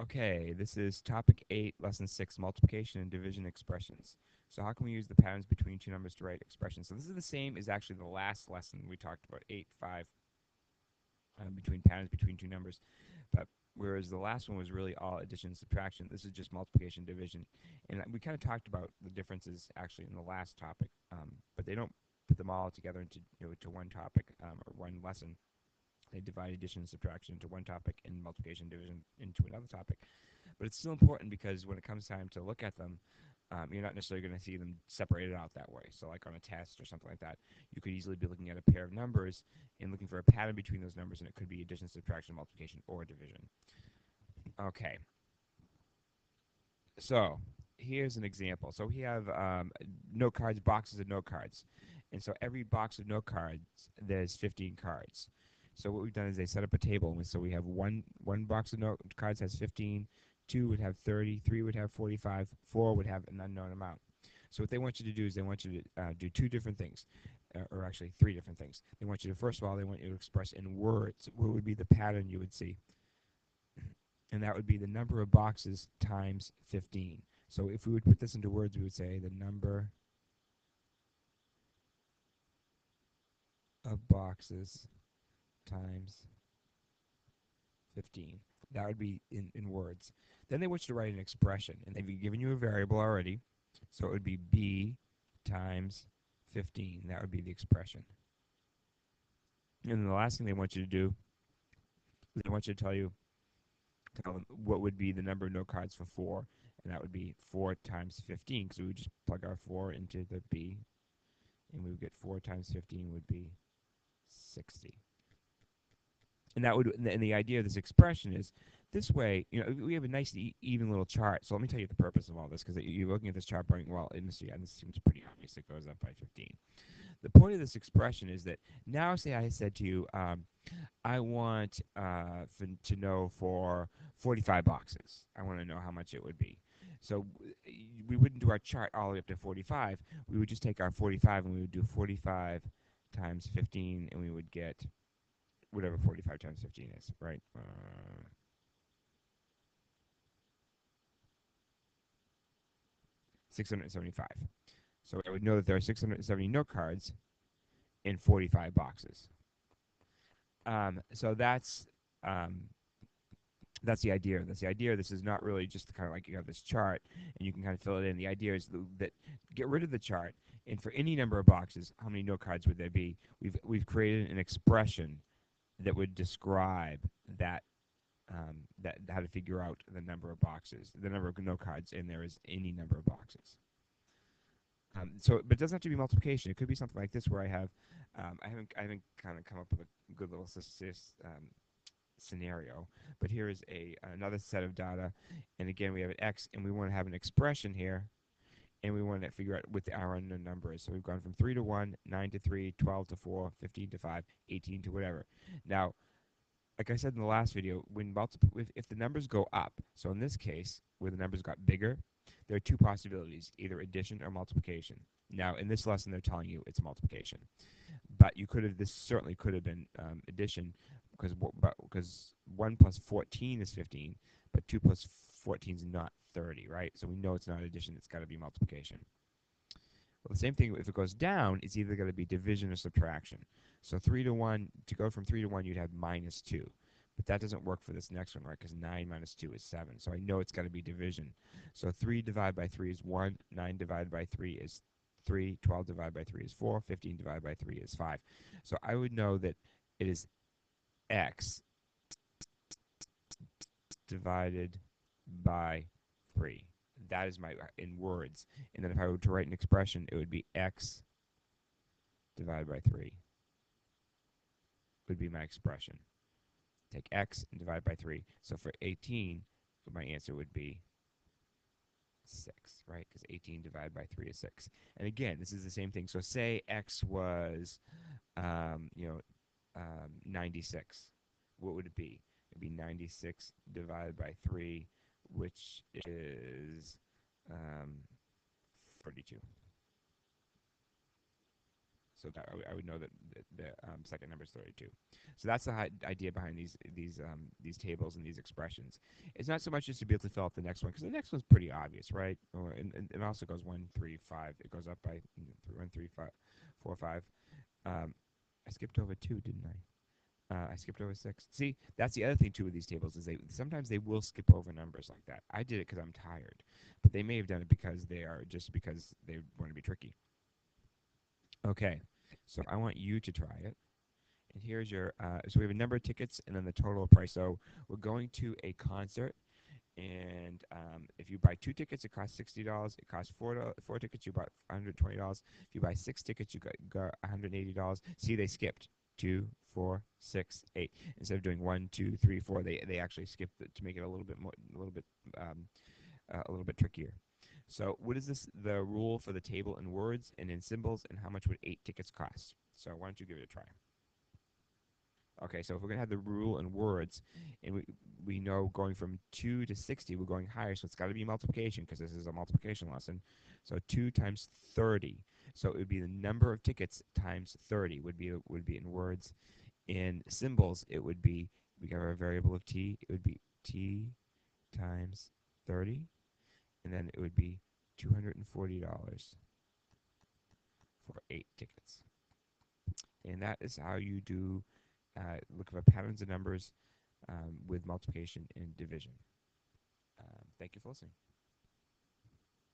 Okay, this is topic 8, lesson 6, multiplication and division expressions. So how can we use the patterns between two numbers to write expressions? So this is the same as actually the last lesson we talked about, 8, 5, between patterns between two numbers. But whereas the last one was really all addition and subtraction, this is just multiplication, division. And we kind of talked about the differences actually in the last topic, but they don't put them all together into to one topic or one lesson. They divide addition and subtraction into one topic and multiplication and division into another topic. But it's still important because when it comes time to look at them, you're not necessarily going to see them separated out that way. So, like on a test or something like that, you could easily be looking at a pair of numbers and looking for a pattern between those numbers, and it could be addition, subtraction, multiplication, or division. Okay, so here's an example. So we have note cards, boxes of note cards. And so every box of note cards, there's 15 cards. So what we've done is they set up a table. And so we have one box of note cards has 15, two would have 30, three would have 45, four would have an unknown amount. So what they want you to do is they want you to do two different things, or actually three different things. They want you to, first of all, they want you to express in words what would be the pattern you would see, and that would be the number of boxes times 15. So if we would put this into words, we would say the number of boxes times 15. That would be in words. Then they want you to write an expression, and they've given you a variable already. So it would be b times 15. That would be the expression. And then the last thing they want you to do, they want you to tell them what would be the number of note cards for 4, and that would be 4 times 15, because we would just plug our 4 into the b, and we would get 4 times 15 would be 60. And that would, and the idea of this expression is this way, we have a nice even little chart. So let me tell you the purpose of all this, because you're looking at this chart going, well, yeah, this seems pretty obvious. It goes up by 15. The point of this expression is that now, say I said to you, I want to know for 45 boxes. I want to know how much it would be. So we wouldn't do our chart all the way up to 45. We would just take our 45 and we would do 45 times 15, and we would get whatever 45 times 15 is, right? 675. So I would know that there are 670 note cards in 45 boxes. So um, that's the idea. That's the idea. This is not really just kind of like you have this chart and you can kind of fill it in. The idea is that get rid of the chart, and for any number of boxes, how many note cards would there be? We've created an expression that would describe that that how to figure out the number of boxes, the number of note cards, and there is any number of boxes. But it doesn't have to be multiplication. It could be something like this, where I haven't kind of come up with a good little scenario. But here is another set of data, and again we have an x, and we want to have an expression here, and we want to figure out what our unknown number is. So we've gone from 3 to 1, 9 to 3, 12 to 4, 15 to 5, 18 to whatever. Now, like I said in the last video, if the numbers go up, so in this case, where the numbers got bigger, there are two possibilities, either addition or multiplication. Now, in this lesson, they're telling you it's multiplication. But this certainly could have been addition, because 1 plus 14 is 15, but 2 plus 14 is not 30, right? So we know it's not addition, it's got to be multiplication. Well, the same thing, if it goes down, it's either going to be division or subtraction. So 3 to 1, to go from 3 to 1, you'd have minus 2. But that doesn't work for this next one, right? Because 9 minus 2 is 7. So I know it's got to be division. So 3 divided by 3 is 1. 9 divided by 3 is 3. 12 divided by 3 is 4. 15 divided by 3 is 5. So I would know that it is x divided by 3. That is my, in words. And then if I were to write an expression, it would be x divided by 3 would be my expression. Take x and divide by 3. So for 18, my answer would be 6, right? Because 18 divided by 3 is 6. And again, this is the same thing. So say x was, 96. What would it be? It would be 96 divided by 3, which is 42. so that I would know that the second number is 32. So that's the idea behind these tables and these expressions. It's not so much just to be able to fill out the next one, because the next one's pretty obvious, right? And it also goes 1, 3, 5. It goes up by 1, 3, 5, 4, 5. I skipped over 2, didn't I? I skipped over 6. See, that's the other thing too with these tables is they sometimes they will skip over numbers like that. I did it because I'm tired, but they may have done it because they want to be tricky. Okay, so I want you to try it. And here's your so we have a number of tickets and then the total price. So we're going to a concert, and if you buy 2 tickets, it costs $60. It costs four tickets, you buy $120. If you buy 6 tickets, you got $180. See, they skipped 2, 4, 6, 8. Instead of doing 1, 2, 3, 4, they actually skipped it to make it a little bit more, a little bit trickier. So, what is this? The rule for the table in words and in symbols, and how much would 8 tickets cost? So, why don't you give it a try? Okay, so if we're going to have the rule in words, and we know going from 2 to 60, we're going higher, so it's got to be multiplication because this is a multiplication lesson. So 2 times 30. So it would be the number of tickets times 30 would be in words. In symbols, it would be, we got our variable of t, it would be t times 30, and then it would be $240 for 8 tickets. And that is how you do look for patterns of numbers with multiplication and division. Thank you for listening.